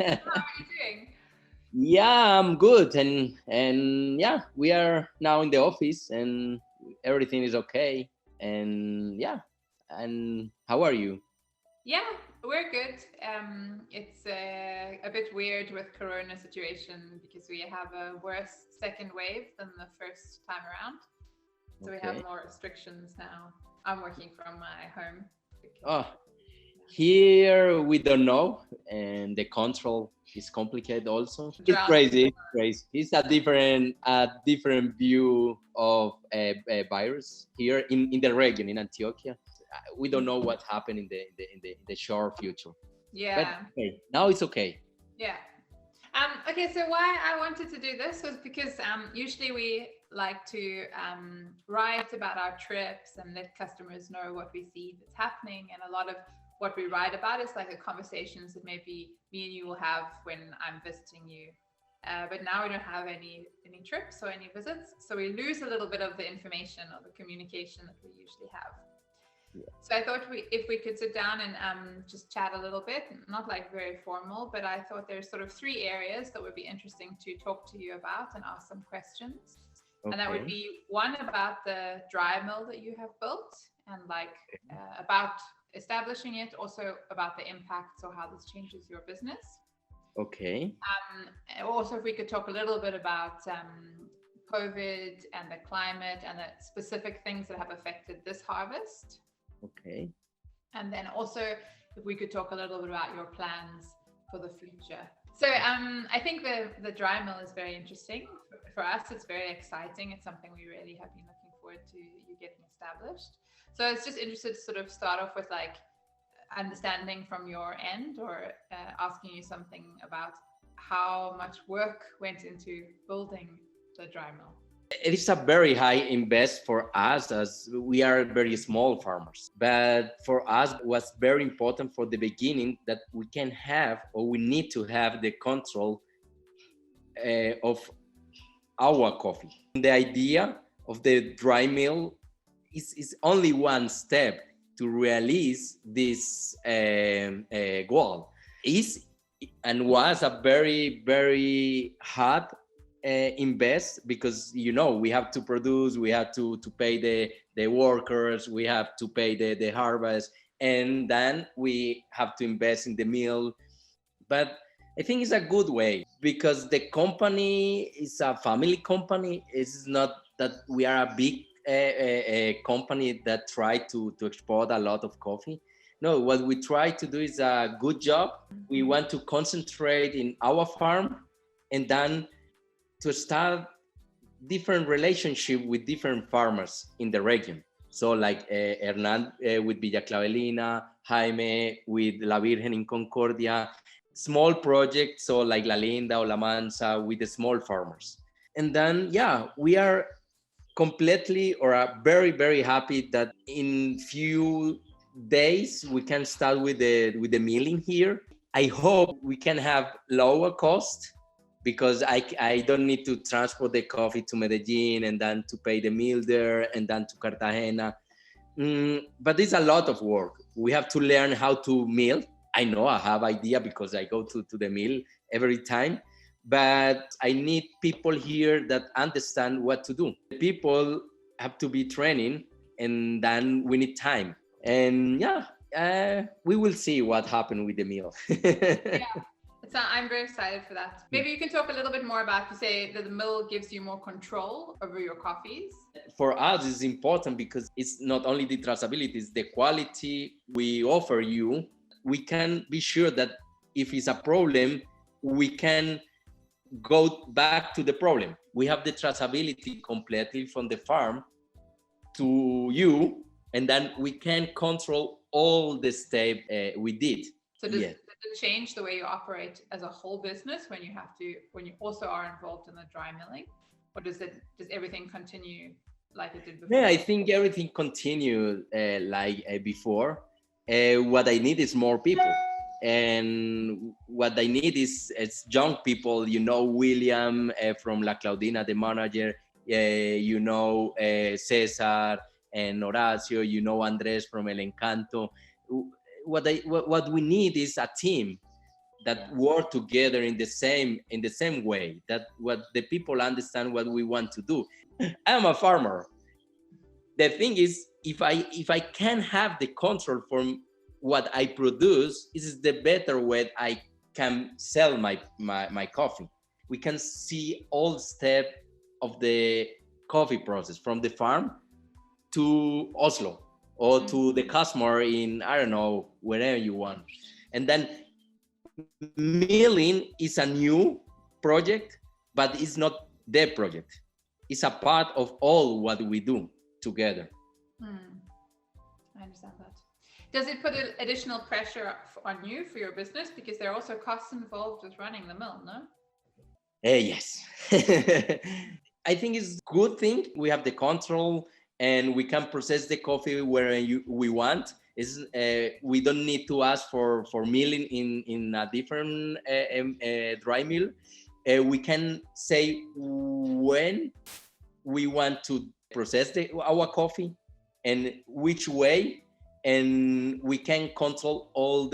How are you doing? Yeah, I'm good, and yeah, we are now in the office, and everything is okay. And yeah, and how are you? Yeah, we're good. It's a bit weird with Corona situation because we have a worse second wave than the first time around. So we have Okay. more restrictions now. I'm working from my home because Oh, here we don't know, and the control is complicated. Also, it's drowning. crazy. It's crazy. It's a different view of a virus here in the region in Antioquia. We don't know what happened in the short future, but Yeah, hey, now it's okay. yeah. Okay, so why I wanted to do this was because usually we like to write about our trips and let customers know what we see that's happening. And a lot of what we write about is like the conversations that maybe me and you will have when I'm visiting you. But now we don't have any trips or any visits, so we lose a little bit of the information or the communication that we usually have. So I thought if we could sit down and just chat a little bit, not like very formal, but I thought there's sort of three areas that would be interesting to talk to you about and ask some questions. And that would Okay. be one about the dry mill that you have built and like about establishing it, also about the impacts or how this changes your business. Okay. Also, if we could talk a little bit about COVID and the climate and the specific things that have affected this harvest. Okay. And then also, if we could talk a little bit about your plans for the future. So I think the dry mill is very interesting. For us, it's very exciting. It's something we really have been looking forward to you getting established. So I was just interested to sort of start off with like understanding from your end or asking you something about how much work went into building the dry mill. It is a very high invest for us as we are very small farmers. But for us, was very important for the beginning that we can have or we need to have the control of our coffee. The idea of the dry mill is only one step to realize this goal. Is and was a very hard invest because we have to produce, we have to pay the workers, we have to pay the harvest, and then we have to invest in the mill. But I think it's a good way because the company is a family company. It's not that we are a big a company that try to export a lot of coffee. No, what we try to do is a good job. We want to concentrate in our farm and then to start different relationship with different farmers in the region. So like Hernan with Villa Clavelina, Jaime with La Virgen in Concordia, small projects, so like La Linda or La Mansa with the small farmers. And then, yeah, we are completely or are very happy that in few days we can start with the milling here. I hope we can have lower cost because I don't need to transport the coffee to Medellin and then to pay the mill there and then to Cartagena. But it's a lot of work. We have to learn how to mill. I know I have idea because I go to the mill every time, but I need people here that understand what to do. The people have to be training, and then we need time. And yeah, we will see what happened with the mill. Yeah. So I'm very excited for that. Maybe you can talk a little bit more about, you say that the mill gives you more control over your coffees. For us, it's important because it's not only the traceability, it's the quality we offer you. We can be sure that if it's a problem, we can go back to the problem. We have the traceability completely from the farm to you, and then we can control all the steps we did. So does it change the way you operate as a whole business when you also are involved in the dry milling, or does everything continue like it did before? Yeah, I think everything continued like before. What I need is more people, and what I need is young people. William from La Claudina, the manager. Cesar and Horacio. Andres from El Encanto. What we need is a team that work together in the same way, that what the people understand what we want to do. I'm a farmer. The thing is, if I can have the control from what I produce, this is the better way I can sell my coffee. We can see all step of the coffee process from the farm to Oslo or to the customer in, I don't know, wherever you want. And then milling is a new project, but it's not the project. It's a part of all what we do together. I understand that. Does it put additional pressure on you for your business? Because there are also costs involved with running the mill, no? Yes. I think it's a good thing. We have the control and we can process the coffee where we want. We don't need to ask for milling in a different dry mill. We can say when we want to process our coffee and which way, and we can control all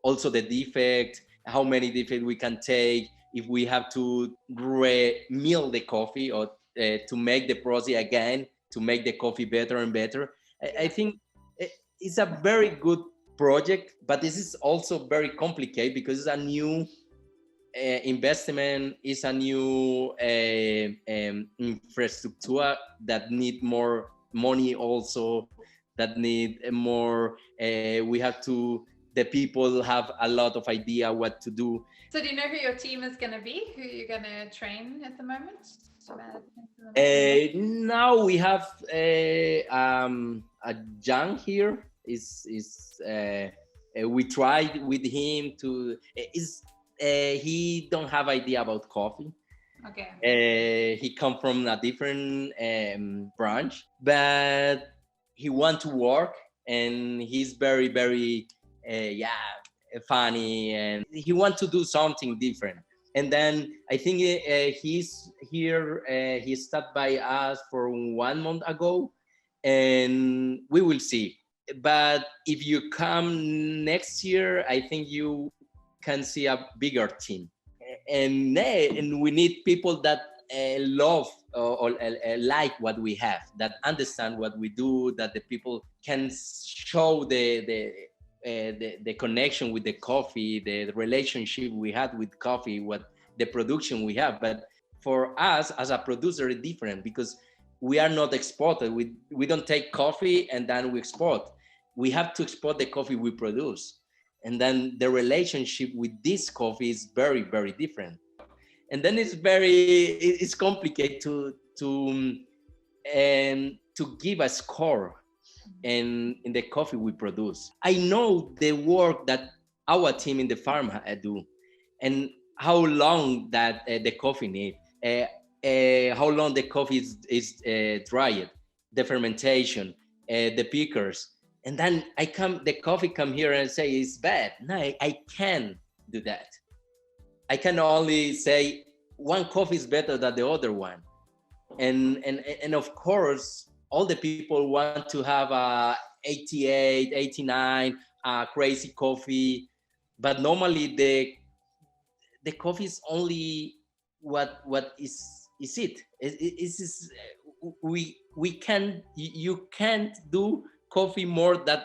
also the defect, how many defects we can take, if we have to mill the coffee or to make the process again to make the coffee better and better. I think it's a very good project, but this is also very complicated because it's a new investment, is a new infrastructure that need more money also, that need more, we have to, the people have a lot of idea what to do. So do you know who your team is going to be, who you're going to train at the moment? Now we have a Jan here. We tried with him to, he don't have idea about coffee. Okay. He come from a different branch, but he want to work, and he's very, very, funny, and he want to do something different. And then I think he's here. He started by us for 1 month ago, and we will see. But if you come next year, I think you can see a bigger team. And we need people that love or like what we have, that understand what we do, that the people can show the connection with the coffee, the relationship we had with coffee, what the production we have. But for us as a producer, it's different because we are not exported. We don't take coffee and then we export. We have to export the coffee we produce. And then the relationship with this coffee is very, very different. And then it's complicated to give a score in the coffee we produce. I know the work that our team in the farm do, and how long that the coffee need, how long the coffee is dried, the fermentation, the pickers. And then the coffee come here and say it's bad. No, I can't do that. I can only say one coffee is better than the other one. And of course, all the people want to have a 88, 89, crazy coffee. But normally the coffee is only what is it. You can't do coffee more than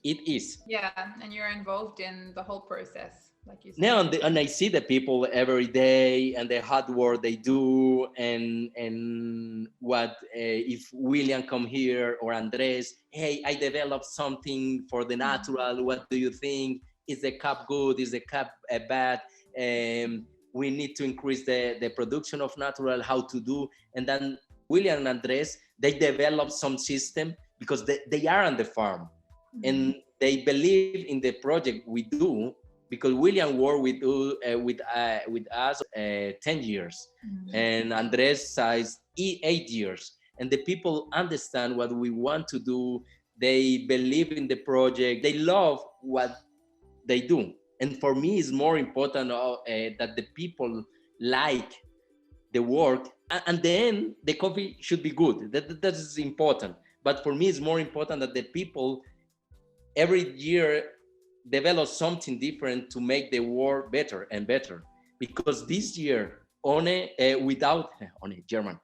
it is. Yeah, and you're involved in the whole process, like you said. Now, and I see the people every day and the hard work they do, and what if William come here or Andres, hey, I developed something for the natural. What do you think? Is the cup good? Is the cup bad? We need to increase the production of natural. How to do? And then William and Andres, they develop some system because they are on the farm, and they believe in the project we do, because William worked with us 10 years, and Andres is 8 years, and the people understand what we want to do. They believe in the project. They love what they do, and for me, it's more important that the people like the work, and then the coffee should be good. That is important. But for me, it's more important that the people every year develop something different to make the world better and better. Because this year, without German,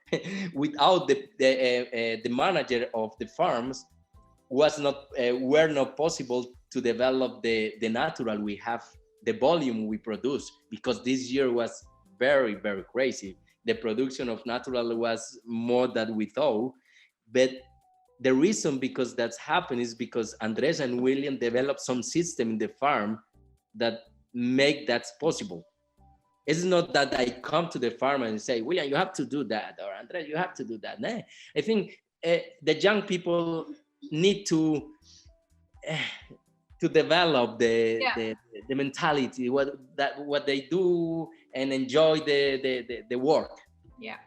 without the manager of the farms, were not possible to develop the natural we have, the volume we produce, because this year was very, very crazy. The production of natural was more than we thought. But the reason because that's happened is because Andres and William developed some system in the farm that make that possible. It's not that I come to the farm and say, William, you have to do that, or Andres, you have to do that. No, I think the young people need to develop the mentality, what they do, and enjoy the work. Yeah.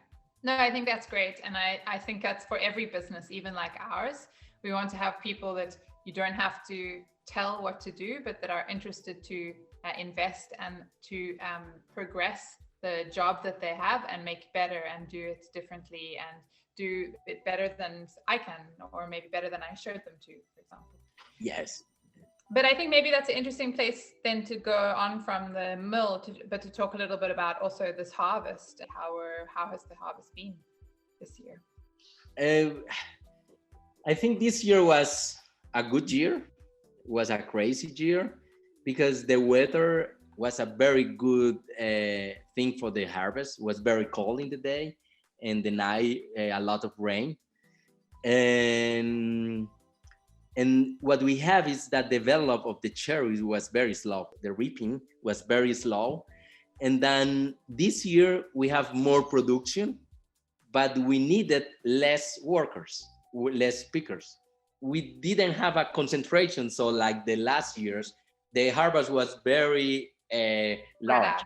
No, I think that's great. And I think that's for every business, even like ours. We want to have people that you don't have to tell what to do, but that are interested to invest and to progress the job that they have and make better and do it differently and do it better than I can, or maybe better than I showed them to, for example. Yes. But I think maybe that's an interesting place then to go on from the mill, to talk a little bit about also this harvest. How has the harvest been this year? I think this year was a good year, was a crazy year, because the weather was a very good thing for the harvest. It was very cold in the day, and the night a lot of rain. And what we have is that develop of the cherries was very slow. The reaping was very slow. And then this year we have more production, but we needed less workers, less pickers. We didn't have a concentration. So like the last years, the harvest was very large.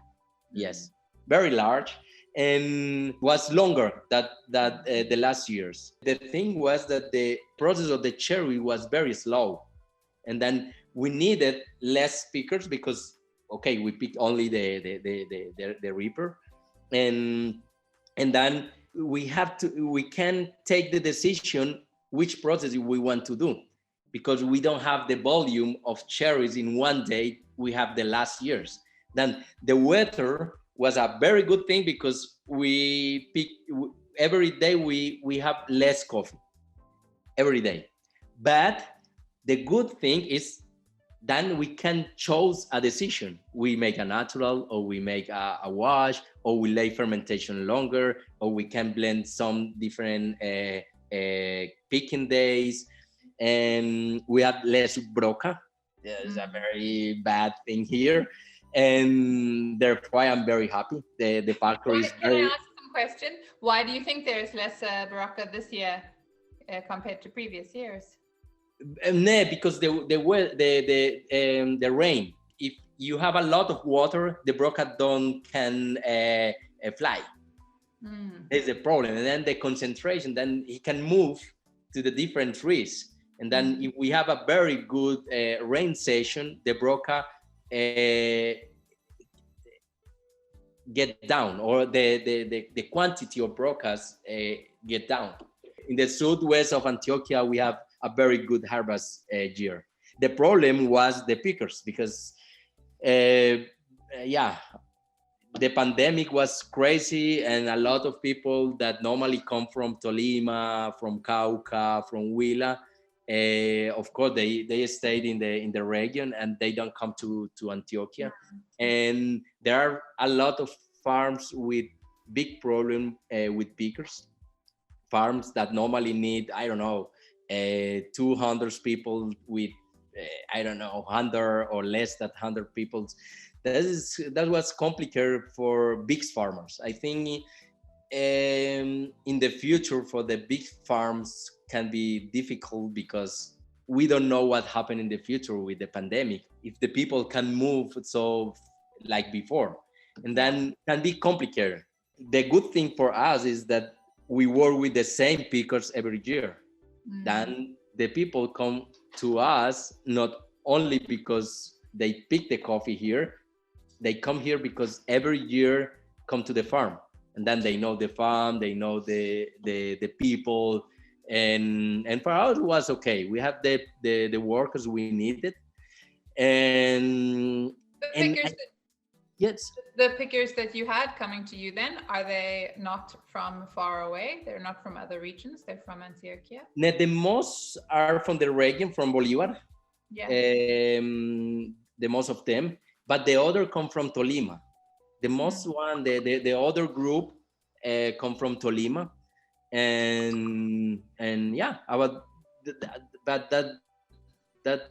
Yes, very large, and was longer than the last years. The thing was that the process of the cherry was very slow, and then we needed less pickers because we picked only the reaper, and then we can take the decision which process we want to do, because we don't have the volume of cherries in one day we have the last years. Then the weather was a very good thing because we pick every day. We have less coffee every day, but the good thing is then we can choose a decision. We make a natural, or we make a wash, or we lay fermentation longer, or we can blend some different picking days, and we have less broca. It's a very bad thing here. And therefore, I'm very happy. The factory is very... Can I ask some question? Why do you think there is less broca this year compared to previous years? No, because the rain. If you have a lot of water, the broca can fly. There's a problem. And then the concentration, then he can move to the different trees. And then if we have a very good rain session, the broca get down, or the quantity of brocas get down. In the southwest of Antioquia, we have a very good harvest year. The problem was the pickers, because the pandemic was crazy, and a lot of people that normally come from Tolima, from Cauca, from Huila, of course they stayed in the region, and they don't come to Antioquia. And there are a lot of farms with big problem with pickers, farms that normally need 200 people with 100 or less than 100 people. That was complicated for big farmers. I think in the future for the big farms can be difficult, because we don't know what happened in the future with the pandemic, if the people can move so like before, and then can be complicated. The good thing for us is that we work with the same pickers every year. Then the people come to us not only because they pick the coffee here, they come here because every year come to the farm, and then they know the farm, they know the people, and for us it was okay. We have the workers we needed, and The and pickers, yes, the pickers that you had coming to you then, are they not from far away? They're not from other regions. They're from Antioquia. the most are from the region, from Bolivar, Yeah. the most of them, but the other come from Tolima. The most one, the other group come from Tolima, and yeah, but that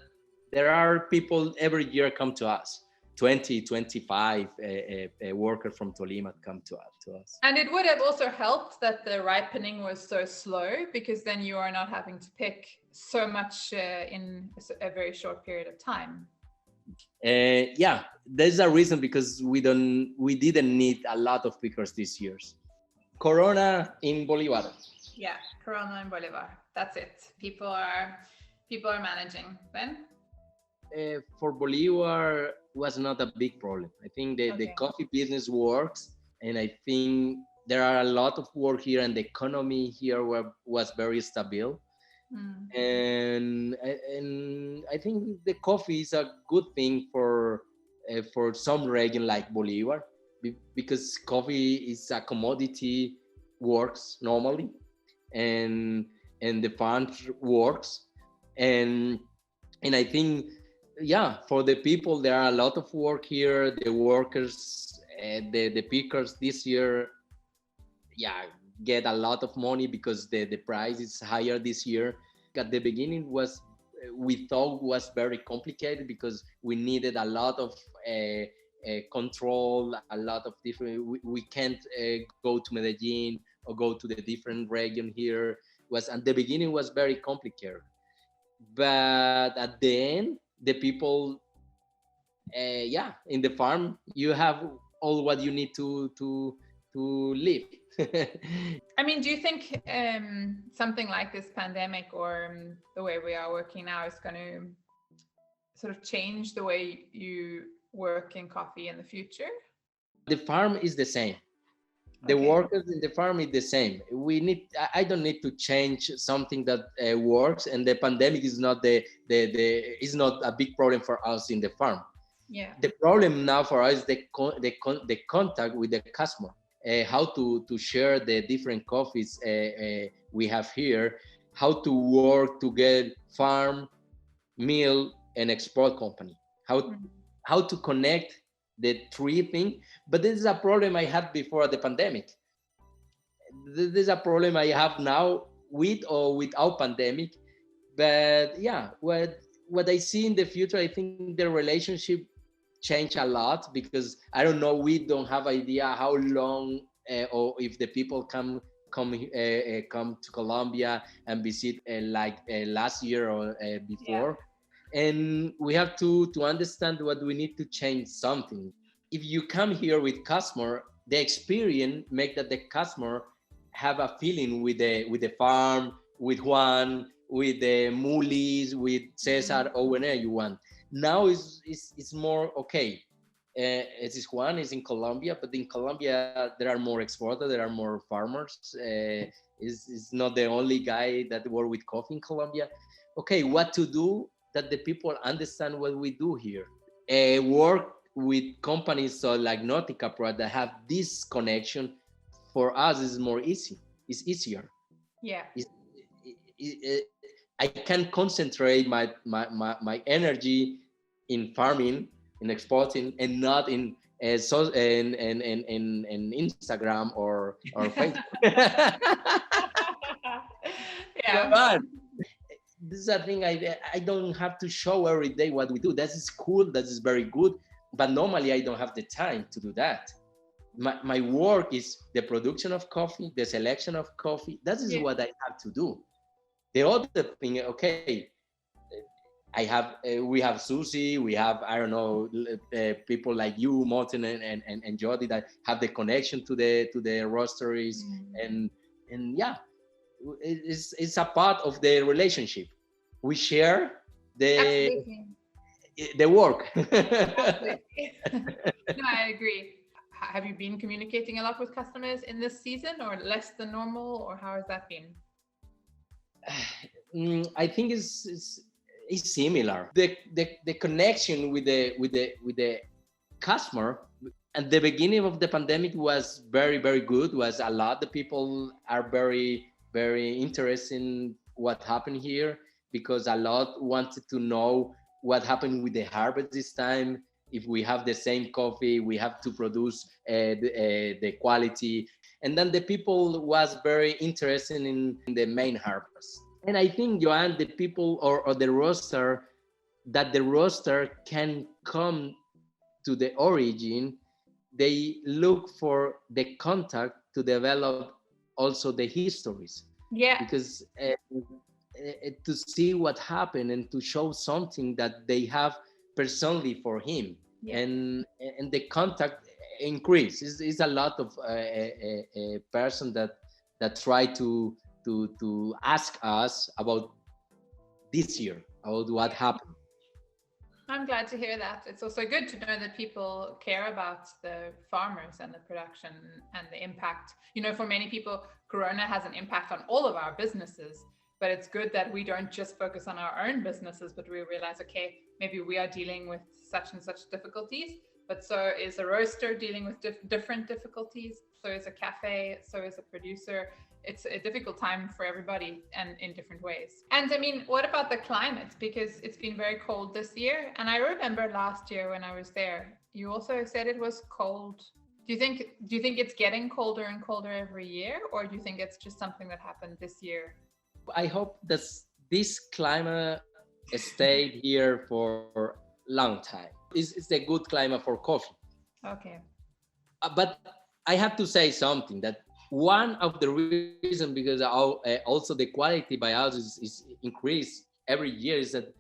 there are people every year come to us. 20, 25 workers from Tolima come to us. And it would have also helped that the ripening was so slow, because then you are not having to pick so much in a very short period of time. Yeah, there's a reason, because we didn't need a lot of pickers this year. Corona in Bolivar. Yeah, Corona in Bolivar. That's it. People are managing. Then for Bolivar was not a big problem. I think the coffee business works, and I think there are a lot of work here, and the economy here was very stable. And I think the coffee is a good thing for some region like Bolivar, because coffee is a commodity, works normally, and the farm works, and I think, yeah, for the people there are a lot of work here. The workers, the pickers this year, yeah, get a lot of money because the price is higher this year. At the beginning we thought was very complicated, because we needed a lot of control, a lot of different. We can't go to Medellin or go to the different region here. Was at the beginning was very complicated, but at the end, the people, yeah, in the farm, you have all what you need to live. I mean, do you think something like this pandemic, or the way we are working now, is going to sort of change the way you work in coffee in the future? The farm is the same. The workers in the farm is the same. I don't need to change something that works, and the pandemic is not is not a big problem for us in the farm. Yeah. The problem now for us is the contact with the customer. How to share the different coffees we have here, how to work to get farm, mill, and export company, how to connect the three things. But this is a problem I had before the pandemic. This is a problem I have now, with or without pandemic. But yeah, what I see in the future, I think the relationship change a lot, because I don't know, we don't have idea how long or if the people come to Colombia and visit like last year or before. And we have to understand what we need to change something. If you come here with customer, the experience make that the customer have a feeling with the farm, with Juan, with the Mulis, with Cesar, or whenever you want. Now it's more okay. It is Juan is in Colombia, but in Colombia there are more exporters, there are more farmers. Is not the only guy that work with coffee in Colombia. Okay, what to do that the people understand what we do here? Work with companies so like Nautica Pro that have this connection. For us is more easy. It's easier. Yeah. I can concentrate my energy in farming, in exporting, and not in Instagram or Facebook. Yeah. But this is a thing I don't have to show every day what we do. That is cool. That is very good. But normally I don't have the time to do that. My work is the production of coffee, the selection of coffee. That is what I have to do. The other thing, okay, we have Susie, we have, I don't know, people like you, Martin and Jody, that have the connection to the roasteries, and yeah, it's a part of the relationship. We share the work. Absolutely. No, I agree. Have you been communicating a lot with customers in this season, or less than normal, or how has that been? I think it's is similar. The connection with the customer at the beginning of the pandemic was very, very good. Was a lot of people are very, very interested in what happened here, because a lot wanted to know what happened with the harvest this time. If we have the same coffee, we have to produce the quality. And then the people was very interested in the main harvest. And I think, Joanne, the people or the roaster, that the roaster can come to the origin, they look for the contact to develop also the histories. Yeah. Because to see what happened and to show something that they have personally for him. Yeah. And the contact increase is a lot of a person that try to ask us about this year, about what happened. I'm glad to hear that. It's also good to know that people care about the farmers and the production and the impact. You know, for many people, Corona has an impact on all of our businesses, but it's good that we don't just focus on our own businesses, but we realize, okay, maybe we are dealing with such and such difficulties, but so is a roaster dealing with different difficulties. So is a cafe, so is a producer. It's a difficult time for everybody and in different ways. And I mean, what about the climate? Because it's been very cold this year. And I remember last year when I was there, you also said it was cold. Do you think it's getting colder and colder every year? Or do you think it's just something that happened this year? I hope that this climate stayed here for a long time. It's a good climate for coffee. Okay. But I have to say something, that one of the reasons, because also the quality by us is increased every year, is that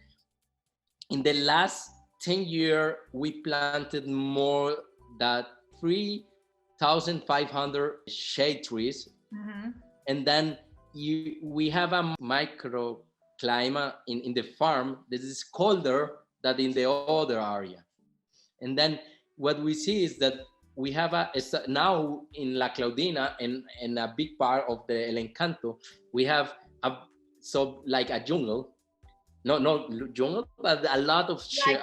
in the last 10 years, we planted more than 3,500 shade trees. Mm-hmm. And then we have a microclimate in the farm that is colder than in the other area. And then what we see is that we have now in La Claudina and a big part of the El Encanto, we have like a jungle, not jungle, but a lot of shade.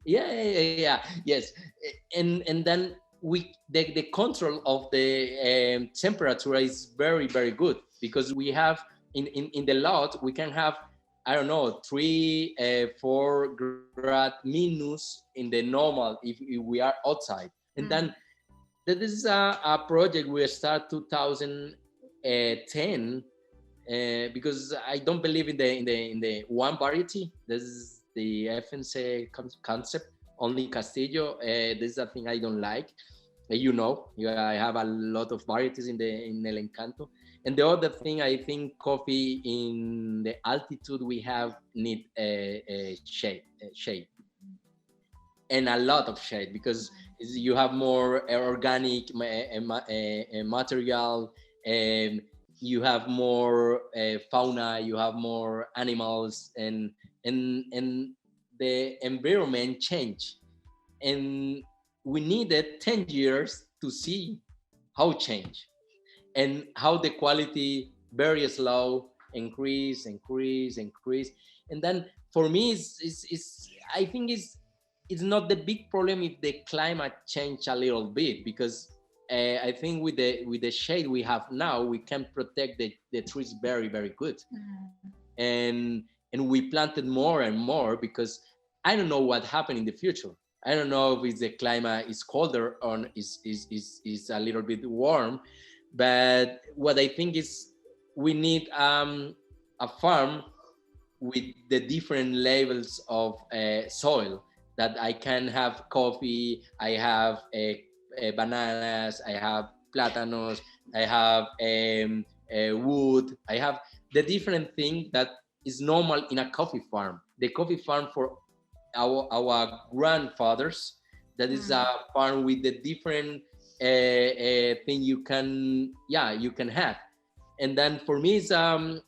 Yeah, yes. And then the control of the temperature is very, very good, because we have in the lot, we can have, I don't know, 3-4 grad minus in the normal if we are outside. And then this is a project we start 2010 because I don't believe in the one variety. This is the FNC concept, only Castillo. This is a thing I don't like. I have a lot of varieties in El Encanto. And the other thing, I think coffee in the altitude we have need shade, and a lot of shade, because you have more organic material, and you have more fauna, you have more animals, and the environment change. And we needed 10 years to see how change and how the quality very slow increase. And then for me, I think it's not the big problem if the climate change a little bit, because I think with the shade we have now, we can protect the trees very, very good. Mm-hmm. And we planted more and more, because I don't know what happened in the future. I don't know if the climate is colder or is a little bit warm, but what I think is we need a farm with the different levels of soil, that I can have coffee, I have bananas, I have plátanos, I have wood, I have the different thing that is normal in a coffee farm. The coffee farm for our grandfathers, that is a farm with the different thing you can have. And then for me, it's a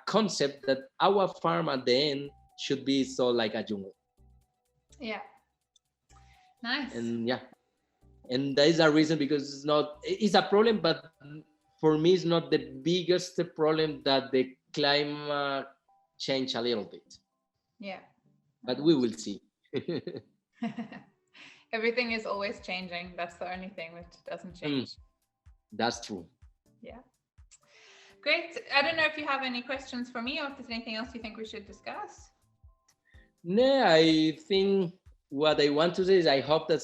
concept that our farm at the end should be so like a jungle. Yeah. Nice. And that is a reason, because it's a problem, but for me it's not the biggest problem that the climate change a little bit, Yeah. but we will see. Everything is always changing. That's the only thing which doesn't change. That's true. Yeah. Great. I don't know if you have any questions for me or if there's anything else you think we should discuss. No, I think what I want to say is I hope that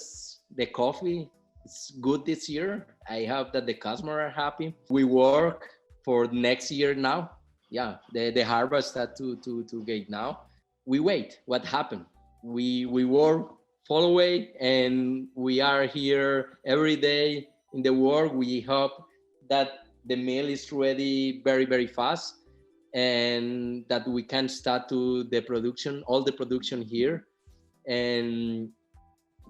the coffee is good this year. I hope that the customers are happy. We work for next year now. Yeah, the harvest that to get now. We wait. What happened? We work full away, and we are here every day in the work. We hope that the meal is ready very, very fast, and that we can start to the production, all the production here. And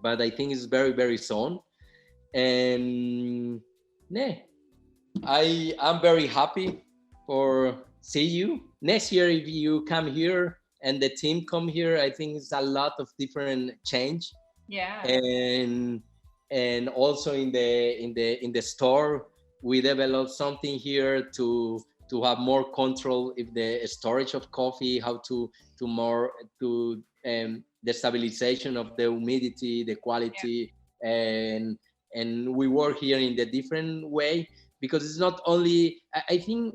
but I think it's very, very soon. And yeah, I am very happy for see you next year. If you come here and the team come here, I think it's a lot of different change. Yeah. And also in the store, we developed something here to have more control if the storage of coffee, how to the stabilization of the humidity, the quality, and we work here in the different way, because it's not only, I think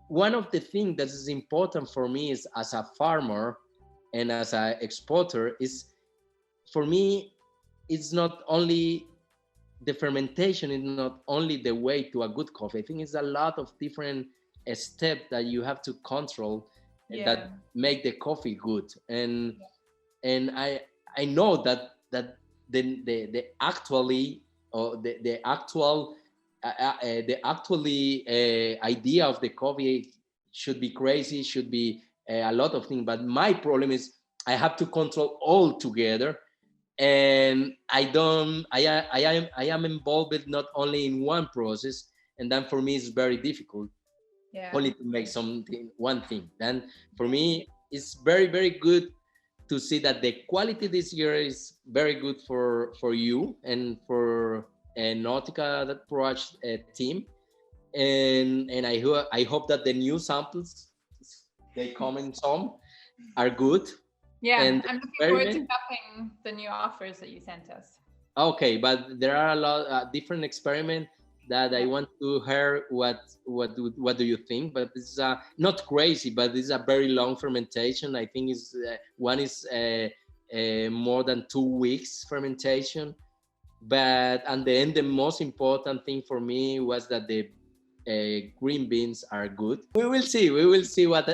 one of the things that is important for me is as a farmer and as an exporter is, for me, it's not only the fermentation is not only the way to a good coffee. I think it's a lot of different steps that you have to control that make the coffee good. And I know that the actually or the actually idea of the coffee should be crazy, should be a lot of things. But my problem is I have to control all together. And I am involved not only in one process, and then for me it's very difficult only to make one thing. Then for me it's very, very good to see that the quality this year is very good for you and for Nautica, that project team, and I hope that the new samples they come in some are good. Yeah, and I'm looking forward to copying the new offers that you sent us. Okay, but there are a lot different experiments that I want to hear what do you think? But this is not crazy, but this is a very long fermentation. I think is one is more than 2 weeks fermentation. But at the end, the most important thing for me was that the green beans are good. We will see. We will see what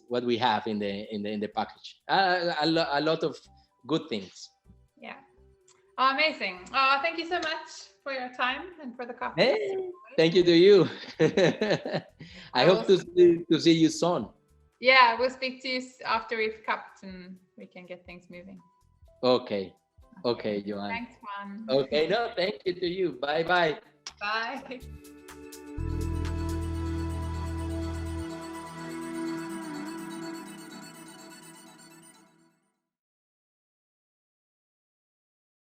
we have in the package. A lot of good things. Yeah. Oh, amazing. Oh, thank you so much for your time and for the coffee. Hey, thank you to you. I hope to see you soon. Yeah, we'll speak to you after we've cupped and we can get things moving. Okay, Joanne. Thanks, Juan. Okay, no, thank you to you. Bye. Bye.